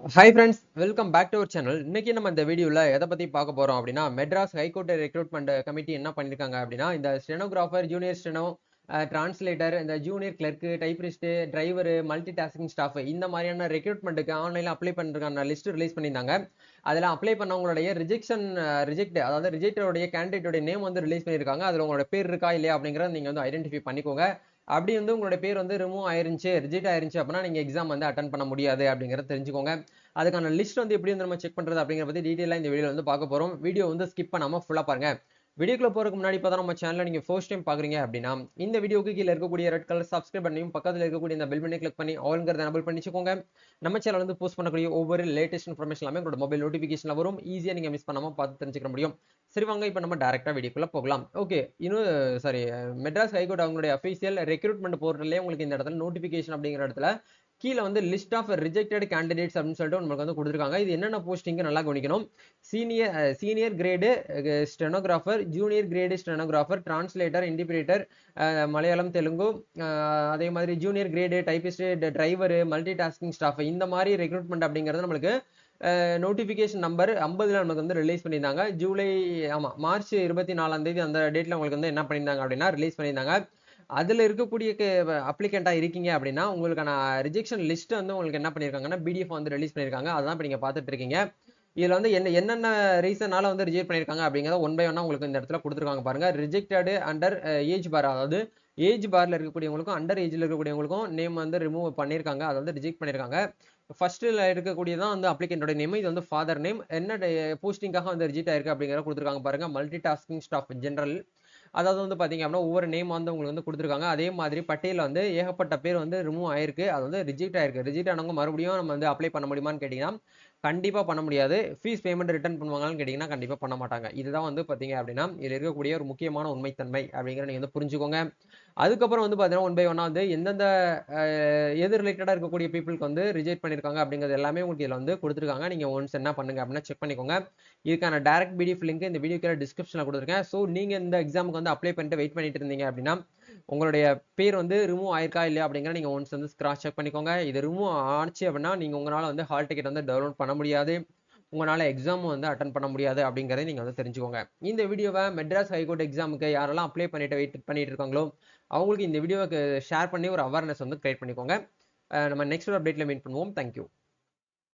Hi friends, welcome back to our channel. இன்னைக்கு நம்ம இந்த வீடியோல எதை பத்தி பார்க்க போறோம் அப்படின்னா மெட்ராஸ் ஹைகோர்ட் ரெக்ரூட்மெண்ட் கமிட்டி என்ன பண்ணிருக்காங்க அப்படின்னா இந்த ஸ்டெனோகிராஃபர், ஜூனியர் ஸ்டெனோ, டிரான்ஸ்லேட்டர், இந்த junior clerk, typist, driver, multi tasking staff இந்த மாதிரியான ரெக்ரூட்மெண்ட்டுக்கு ஆன்லைன்ல அப்ளை பண்றதுக்கான லிஸ்ட் ரிலீஸ் பண்ணியிருந்தாங்க. அதில் அப்ளை பண்ணவங்களுடைய ரிஜெக்டோடைய கேண்டிடேட்டோட நேம் வந்து ரிலீஸ் பண்ணியிருக்காங்க. அதில் உங்களோட பேர் இருக்கா இல்லையா அப்படிங்கிறத நீங்க வந்து ஐடென்டிஃபை பண்ணிக்கோங்க. அப்படி வந்து உங்களோட பேர் வந்து ரிமூவ் ஆயிருந்துச்சு, ரிஜெக்ட் ஆயிருந்துச்சு அப்படின்னா நீங்க எக்ஸாம் வந்து அட்டன் பண்ண முடியாது அப்படிங்கிறத தெரிஞ்சுக்கோங்க. அதுக்கான லிஸ்ட் வந்து எப்படி வந்து நம்ம செக் பண்றது அப்படிங்கிற பத்தி டீடைலா இந்த வீடியோல வந்து பார்க்க போறோம். வீடியோ வந்து ஸ்கிப் பண்ணாம ஃபுல்லா பாருங்க. வீடியோக்குள்ள போறதுக்கு முன்னாடி இப்பதான் நம்ம சேனலை நீங்க ஃபர்ஸ்ட் டைம் பாக்குறீங்க அப்படின்னா இந்த வீடியோக்கு கீழே இருக்கக்கூடிய ரெட் கலர் சப்ஸ்கிரைப் பண்ணியும் பக்கத்துல இருக்கக்கூடிய இந்த பெல் பண்ணி கிளிக் பண்ணி ஆல்ங்கிறத எனபிள் பண்ணிச்சுக்கோங்க. நம்ம சேனல் வந்து போஸ்ட் பண்ணக்கூடிய ஒவ்வொரு லேட்டஸ்ட் இன்ஃபர்மேஷன் எல்லாமே உங்களோட மொபைல் நோட்டிபிகேஷன்ல வரும். ஈஸியா நீங்க மிஸ் பண்ணாம பார்த்து தெரிஞ்சுக்க முடியும். சரி வாங்க இப்போ நம்ம டைரக்டா வீடியோக்குள்ள போகலாம். ஓகே, இன்னும் சாரி, மெட்ராஸ் ஹைகோர்ட் அவங்களுடைய அஃபீஷியல் ரெக்ரூட்மெண்ட் போர்ட்டல்லே உங்களுக்கு இந்த இடத்துல நோட்டிபிகேஷன் அப்படிங்கிற இடத்துல கீழே வந்து லிஸ்ட் ஆஃப் ரிஜெக்டட் கேண்டிடேட்ஸ் அப்படின்னு சொல்லிட்டு உங்களுக்கு வந்து கொடுத்துருக்காங்க. இது என்னென்ன போஸ்டிங் நல்லா கவனிக்கணும். Senior grade stenographer, junior grade stenographer, translator, interpreter, Malayalam, Telugu, அதே மாதிரி junior grade, typist, driver, multi tasking staff இந்த மாதிரி ரெக்ரூட்மெண்ட் அப்படிங்கிறது நம்மளுக்கு நோட்டிபிகேஷன் நம்பர் 50ல நமக்கு வந்து ரிலீஸ் பண்ணியிருந்தாங்க. மார்ச் 24ஆம் தேதி அந்த டேட்ல உங்களுக்கு வந்து என்ன பண்ணியிருந்தாங்க அப்படின்னா ரிலீஸ் பண்ணியிருந்தாங்க. அதுல இருக்கக்கூடிய அப்ளிகண்டா இருக்கீங்க அப்படின்னா உங்களுக்கான ரிஜெக்ஷன் லிஸ்ட் வந்து உங்களுக்கு என்ன பண்ணிருக்காங்கன்னா பிடிஎஃப் வந்து ரிலீஸ் பண்ணிருக்காங்க. அதான் இப்ப நீங்க பாத்துட்டு இருக்கீங்க. இதுல வந்து என்னென்ன ரீசனால வந்து ரிஜெக்ட் பண்ணிருக்காங்க அப்படிங்கறத ஒன் பை ஒன்னா உங்களுக்கு இந்த இடத்துல கொடுத்துருக்காங்க பாருங்க. ரிஜெக்டட் அண்டர் ஏஜ் பார், அதாவது ஏஜ் பார்ல இருக்கக்கூடியவங்களுக்கும் அண்டர் ஏஜ்ல இருக்கக்கூடியவங்களுக்கும் நேம் வந்து ரிமூவ் பண்ணிருக்காங்க, அதை வந்து ரிஜெக்ட் பண்ணிருக்காங்க. ஃபர்ஸ்ட்ல இருக்கக்கூடியதான் வந்து அப்ளிகண்டோட நேம், இது வந்து ஃபாதர் நேம். என்ன போஸ்டிங்காக வந்து ரிஜெக்ட் ஆயிருக்கு அப்படிங்கறத கொடுத்துருக்காங்க பாருங்க. Multi tasking staff general. அதாவது வந்து பாத்தீங்க அப்படின்னா ஒவ்வொரு நேம் வந்து உங்களுக்கு வந்து கொடுத்துருக்காங்க. அதே மாதிரி பட்டியல வந்து ஏகப்பட்ட பேர் வந்து ரிமூவ் ஆயிருக்கு, அது வந்து ரிஜெக்ட் ஆயிருக்கு. ரிஜெக்ட் ஆனவங்க மறுபடியும் நம்ம வந்து அப்ளை பண்ண முடியுமான்னு கேட்டீங்கன்னா கண்டிப்பா பண்ண முடியாது. ஃபீஸ் பேமெண்ட் ரிட்டர்ன் பண்ணுவாங்கன்னு கேட்டீங்கன்னா கண்டிப்பா பண்ண மாட்டாங்க. இதுதான் வந்து பாத்தீங்க அப்படின்னா இதுல இருக்கக்கூடிய ஒரு முக்கியமான உண்மைத்தன்மை அப்படிங்கிற நீங்க வந்து புரிஞ்சுக்கோங்க. அதுக்கப்புறம் வந்து பாத்தீங்கன்னா ஒன் பை ஒன்னா வந்து எந்தெந்த எது ரிலேட்டடா இருக்கக்கூடிய பீப்புளுக்கு வந்து ரிஜெக்ட் பண்ணிருக்காங்க அப்படிங்கிறது எல்லாமே உங்களுக்கு இதுல வந்து கொடுத்துருக்காங்க. நீங்க ஒன்ஸ் என்ன பண்ணுங்க அப்படின்னா செக் பண்ணிக்கோங்க. இதுக்கான டைரக்ட் பிடிஎஃப் லிங்க் இந்த வீடியோ கீழே டிஸ்கிரிப்ஷன்ல கொடுத்துருக்கேன். ஸோ நீங்க இந்த எக்ஸாமுக்கு வந்து அப்ளை பண்ணிட்டு வெயிட் பண்ணிட்டு இருந்தீங்க அப்படின்னா உங்களுடைய பேர் வந்து ரிமூவ் ஆயிருக்கா இல்லையா அப்படிங்கிற நீங்க ஒன்ஸ் வந்து கிராஸ் செக் பண்ணிக்கோங்க. இது ரிமூவ் ஆச்சு அப்படின்னா நீங்க உங்களால வந்து ஹால் டிக்கெட் வந்து டவுன்லோட் பண்ண முடியாது, உங்களால எக்ஸாம் வந்து அட்டன் பண்ண முடியாது அப்படிங்கறதை நீங்க வந்து தெரிஞ்சுக்கோங்க. இந்த வீடியோவை மெட்ராஸ் ஹைகோர்ட் எக்ஸாமுக்கு யாரெல்லாம் அப்ளை பண்ணிட்டு வெயிட் பண்ணிட்டு இருக்காங்களோ அவங்களுக்கு இந்த வீடியோவுக்கு ஷேர் பண்ணி ஒரு அவேர்னஸ் வந்து கிரியேட் பண்ணிக்கோங்க. நம்ம நெக்ஸ்ட் அப்டேட்ல மீட் பண்ணுவோம். தேங்க்யூ.